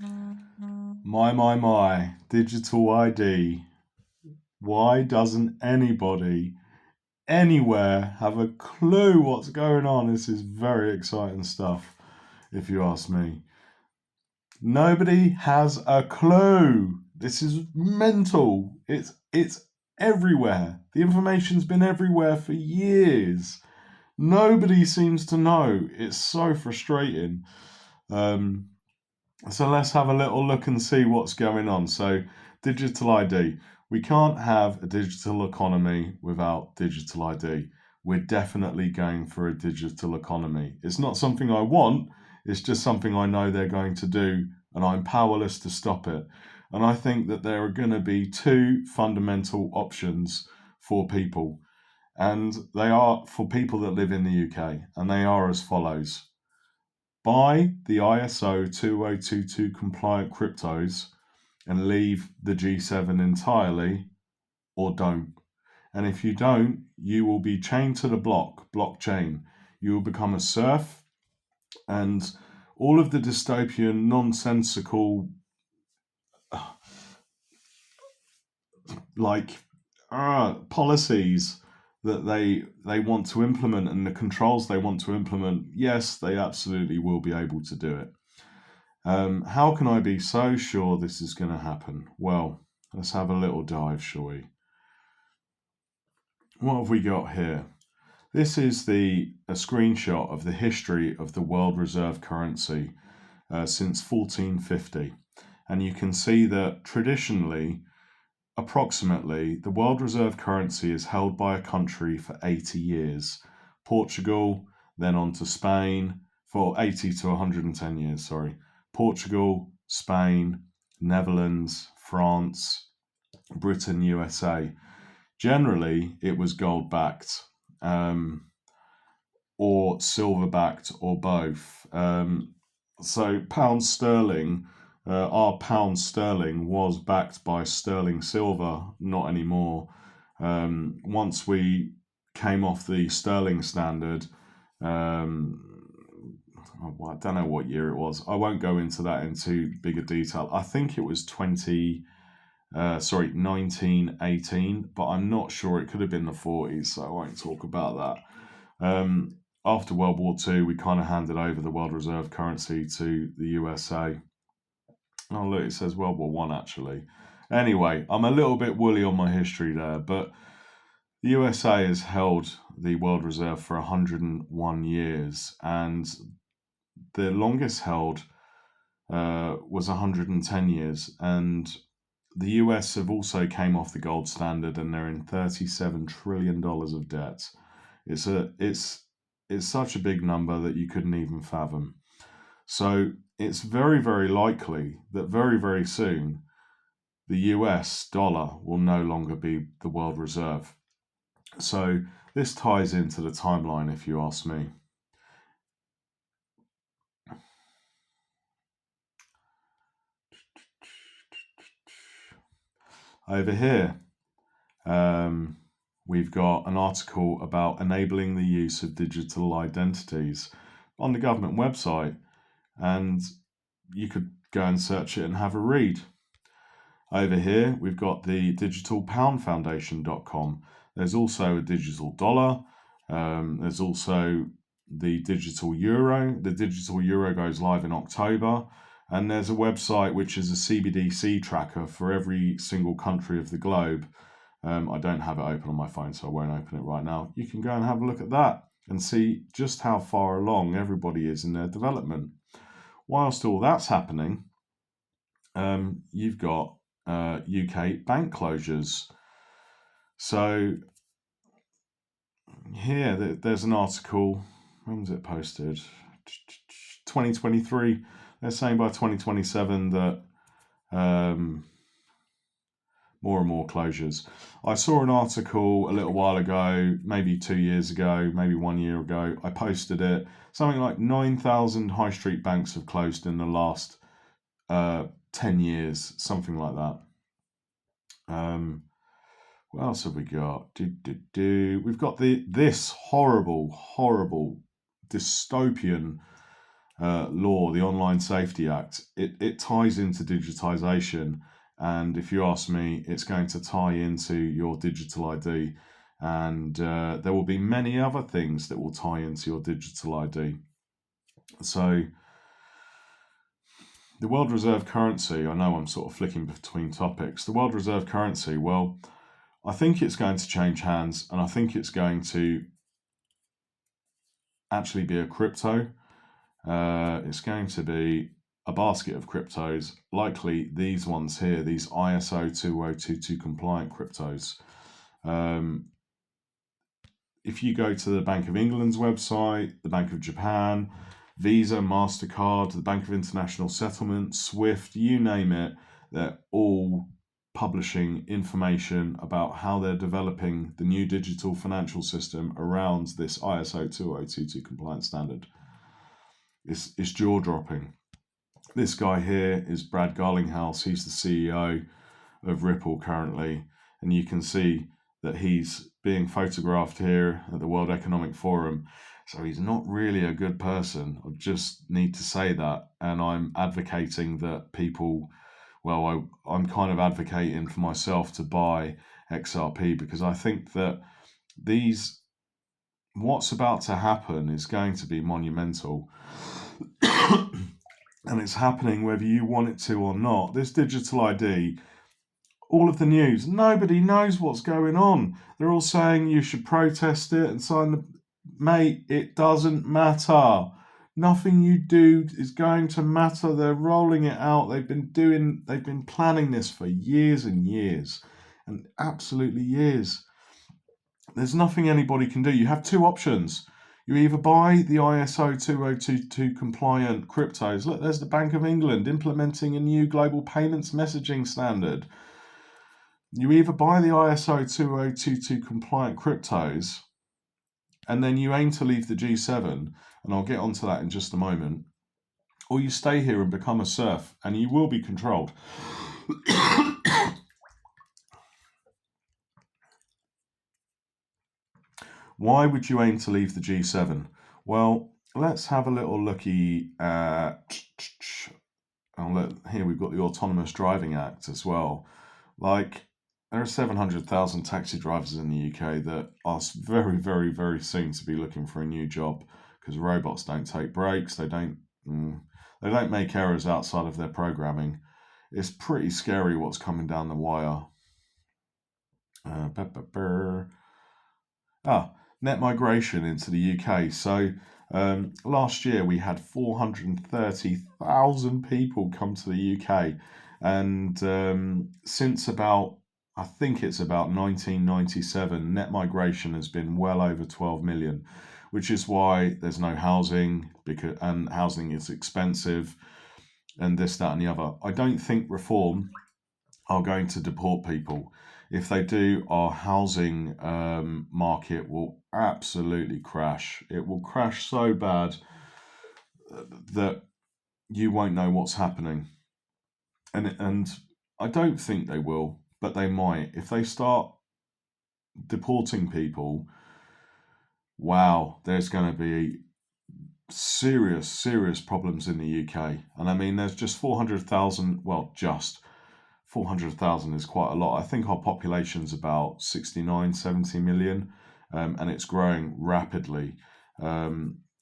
My, digital ID. Why doesn't anybody anywhere have a clue what's going on? This is very exciting stuff, if you ask me. Nobody has a clue. This is mental. It's everywhere. The information's been everywhere for years. Nobody seems to know. It's so frustrating. Um, so let's have a little look and see what's going on. So, digital ID. We can't have a digital economy without digital ID. We're definitely going for a digital economy. It's not something I want, it's just something I know they're going to do, and I'm powerless to stop it. And I think that there are going to be two fundamental options for people, and they are for people that live in the UK, and they are as follows: buy the ISO 2022 compliant cryptos and leave the G7 entirely, or don't. And if you don't, you will be chained to the blockchain. You will become a serf, and all of the dystopian, nonsensical, like policies that they want to implement and the controls they want to implement, yes, they absolutely will be able to do it. How can I be so sure this is going to happen? Well, let's have a little dive, shall we? What have we got here? This is a screenshot of the history of the world reserve currency since 1450. And you can see that traditionally, approximately, the world reserve currency is held by a country for 80 years. Portugal, then on to Spain for 80 to 110 years, sorry. Portugal, Spain, Netherlands, France, Britain, USA. Generally, it was gold backed, or silver backed, or both. So, pound sterling, our pound sterling was backed by sterling silver, not anymore. Once we came off the sterling standard, I don't know what year it was. I won't go into that in too big a detail. I think it was 1918, but I'm not sure. It could have been the 40s, so I won't talk about that. After World War II, we kind of handed over the world reserve currency to the USA. Oh, look, it says World War One actually. Anyway, I'm a little bit woolly on my history there, but the USA has held the world reserve for 101 years, and the longest held was 110 years, and the US have also came off the gold standard, and they're in $37 trillion of debt. It's such a big number that you couldn't even fathom. So it's very, very likely that very, very soon the US dollar will no longer be the world reserve. So this ties into the timeline, if you ask me. Over here, we've got an article about enabling the use of digital identities on the government website, and you could go and search it and have a read. Over here, we've got the digitalpoundfoundation.com. There's also a digital dollar. There's also the digital euro. The digital euro goes live in October. And there's a website which is a CBDC tracker for every single country of the globe. I don't have it open on my phone, so I won't open it right now. You can go and have a look at that and see just how far along everybody is in their development. Whilst all that's happening, you've got UK bank closures. So here, there's an article. When was it posted? 2023. They're saying by 2027 that more and more closures. I saw an article a little while ago, maybe 2 years ago, maybe 1 year ago. I posted it. Something like 9,000 high street banks have closed in the last 10 years, something like that. What else have we got? We've got this horrible, horrible dystopian law, the Online Safety Act, it ties into digitization. And if you ask me, it's going to tie into your digital ID. And there will be many other things that will tie into your digital ID. So the world reserve currency, I know I'm sort of flicking between topics. The world reserve currency, well, I think it's going to change hands, and I think it's going to actually be a crypto. It's going to be a basket of cryptos, likely these ones here, these ISO 2022 compliant cryptos. If you go to the Bank of England's website, the Bank of Japan, Visa, MasterCard, the Bank of International Settlement, SWIFT, you name it, they're all publishing information about how they're developing the new digital financial system around this ISO 2022 compliant standard. It's jaw-dropping. This guy here is Brad Garlinghouse. He's the CEO of Ripple currently, and you can see that he's being photographed here at the World Economic Forum. So he's not really a good person. I just need to say that, and I'm advocating that people, well, I'm kind of advocating for myself to buy XRP, because I think that what's about to happen is going to be monumental. And it's happening whether you want it to or not. This digital ID, all of the news, nobody knows what's going on. They're all saying you should protest it and sign the... Mate, it doesn't matter. Nothing you do is going to matter. They're rolling it out. They've been planning this for years and years, and absolutely years. There's nothing anybody can do. You have two options. You either buy the ISO 2022 compliant cryptos. Look, there's the Bank of England implementing a new global payments messaging standard. You either buy the ISO 2022 compliant cryptos, and then you aim to leave the G7, and I'll get onto that in just a moment, or you stay here and become a serf, and you will be controlled. Why would you aim to leave the G7? Well, let's have a little looky at... here we've got the Autonomous Driving Act as well. Like, there are 700,000 taxi drivers in the UK that are very, very, very soon to be looking for a new job, because robots don't take breaks, they don't make errors outside of their programming. It's pretty scary what's coming down the wire. Net migration into the UK. So last year we had 430,000 people come to the UK, and since I think it's about 1997, net migration has been well over 12 million, which is why there's no housing, and housing is expensive, and this, that, and the other. I don't think Reform are going to deport people. If they do, our housing market will absolutely crash. It will crash so bad that you won't know what's happening. And I don't think they will, but they might. If they start deporting people, wow, there's going to be serious, serious problems in the UK. And I mean, there's just 400,000, well, just 400,000 is quite a lot. I think our population's about 69, 70 million, and it's growing rapidly.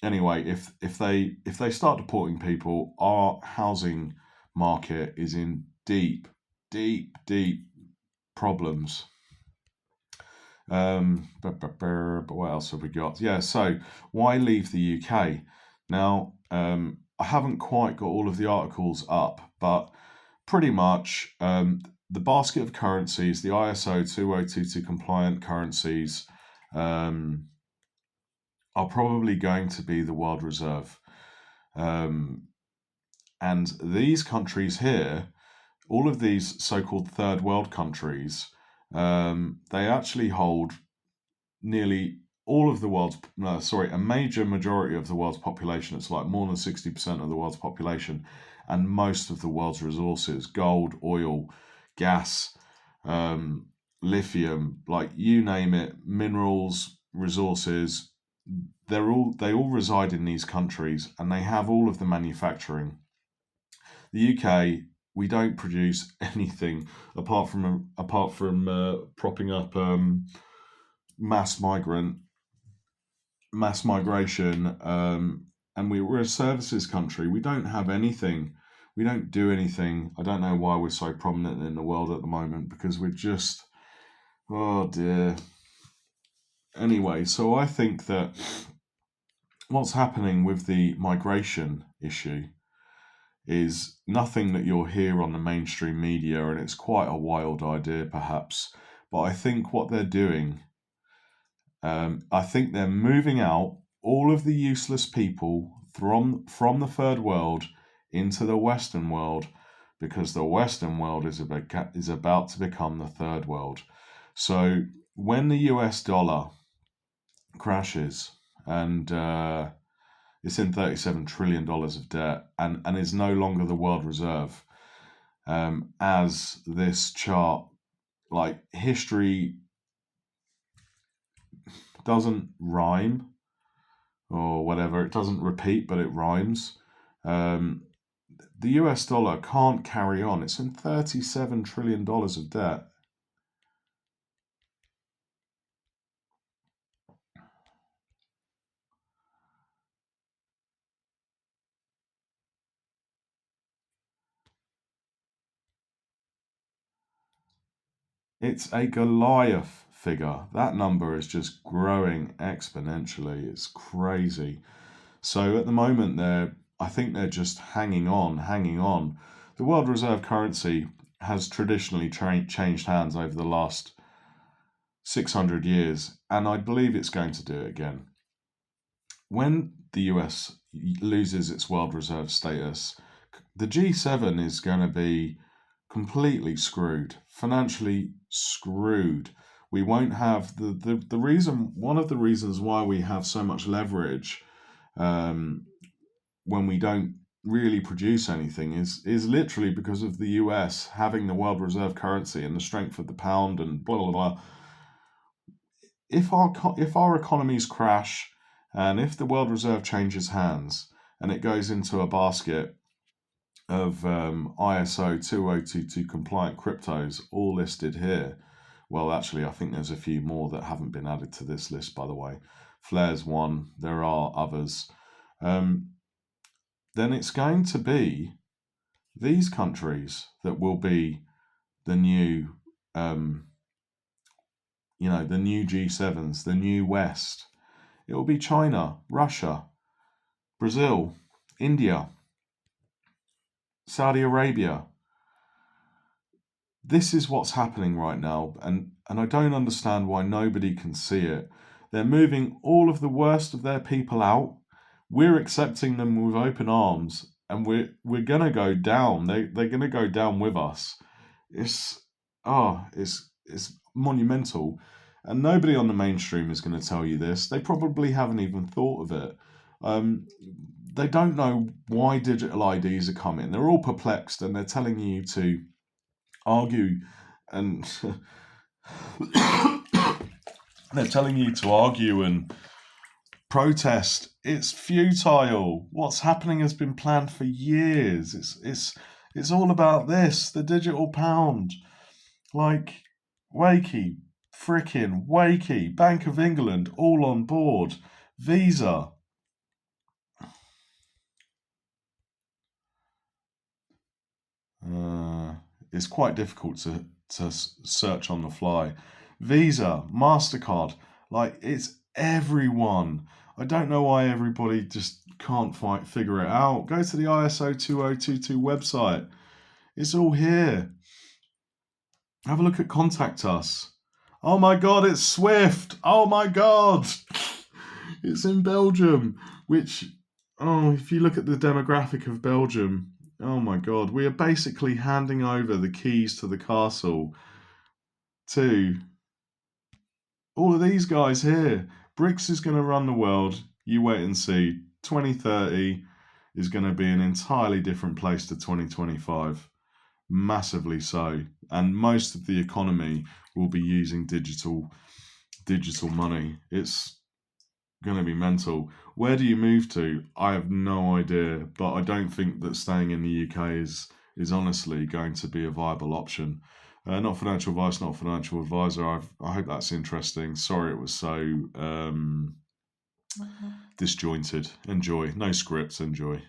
Anyway, if they start deporting people, our housing market is in deep, deep, deep problems. But what else have we got? Yeah, so why leave the UK? Now, I haven't quite got all of the articles up, but pretty much the basket of currencies, the ISO 2022 compliant currencies, are probably going to be the world reserve. And these countries here, all of these so-called third world countries, they actually hold nearly all of the world's, a major majority of the world's population. It's like more than 60% of the world's population, and most of the world's resources: gold, oil, gas, lithium, like you name it, minerals, resources. they all reside in these countries, and they have all of the manufacturing. The UK, we don't produce anything apart from propping up mass migrant mass migration, and we're a services country. We don't have anything. We don't do anything. I don't know why we're so prominent in the world at the moment, because we're just, oh dear. Anyway, so I think that what's happening with the migration issue is nothing that you'll hear on the mainstream media, and it's quite a wild idea perhaps. But I think what they're doing, I think they're moving out all of the useless people from the third world into the Western world, because the Western world is about to become the third world. So when the US dollar crashes and it's in $37 trillion of debt, and is no longer the world reserve, as this chart, like, history doesn't rhyme or whatever, it doesn't repeat, but it rhymes. The US dollar can't carry on. It's in $37 trillion of debt. It's a Goliath figure. That number is just growing exponentially. It's crazy. So at the moment, I think they're just hanging on, hanging on. The world reserve currency has traditionally changed hands over the last 600 years, and I believe it's going to do it again. When the US loses its world reserve status, the G7 is going to be completely screwed, financially screwed. We won't have the reason, one of the reasons why we have so much leverage when we don't really produce anything is literally because of the US having the world reserve currency and the strength of the pound and blah blah blah. If our economies crash, and if the world reserve changes hands and it goes into a basket of ISO 2022 compliant cryptos, all listed here. Well, actually, I think there's a few more that haven't been added to this list, by the way. Flare's one, there are others. Then it's going to be these countries that will be the new, the new G7s, the new West. It will be China, Russia, Brazil, India, Saudi Arabia. This is what's happening right now, and I don't understand why nobody can see it. They're moving all of the worst of their people out. We're accepting them with open arms, and we're gonna go down. They're gonna go down with us. It's monumental, and nobody on the mainstream is going to tell you this. They probably haven't even thought of it. They don't know why digital IDs are coming. They're all perplexed, and they're telling you to argue, and they're telling you to argue and protest. It's futile. What's happening has been planned for years. It's all about this, the digital pound. Like, wakey, frickin' wakey, Bank of England all on board, Visa. It's quite difficult to search on the fly. Visa, MasterCard, like, it's everyone. I don't know why everybody just can't figure it out. Go to the ISO 2022 website. It's all here. Have a look at Contact Us. Oh my God, it's Swift. Oh my God. It's in Belgium, which, if you look at the demographic of Belgium, oh my God, we are basically handing over the keys to the castle to all of these guys here. BRICS is going to run the world. You wait and see. 2030 is going to be an entirely different place to 2025. Massively so. And most of the economy will be using digital money. It's going to be mental. Where do you move to? I have no idea, but I don't think that staying in the UK is honestly going to be a viable option. Not financial advice, not financial advisor. I hope that's interesting. Sorry it was so disjointed. Enjoy. No scripts. Enjoy.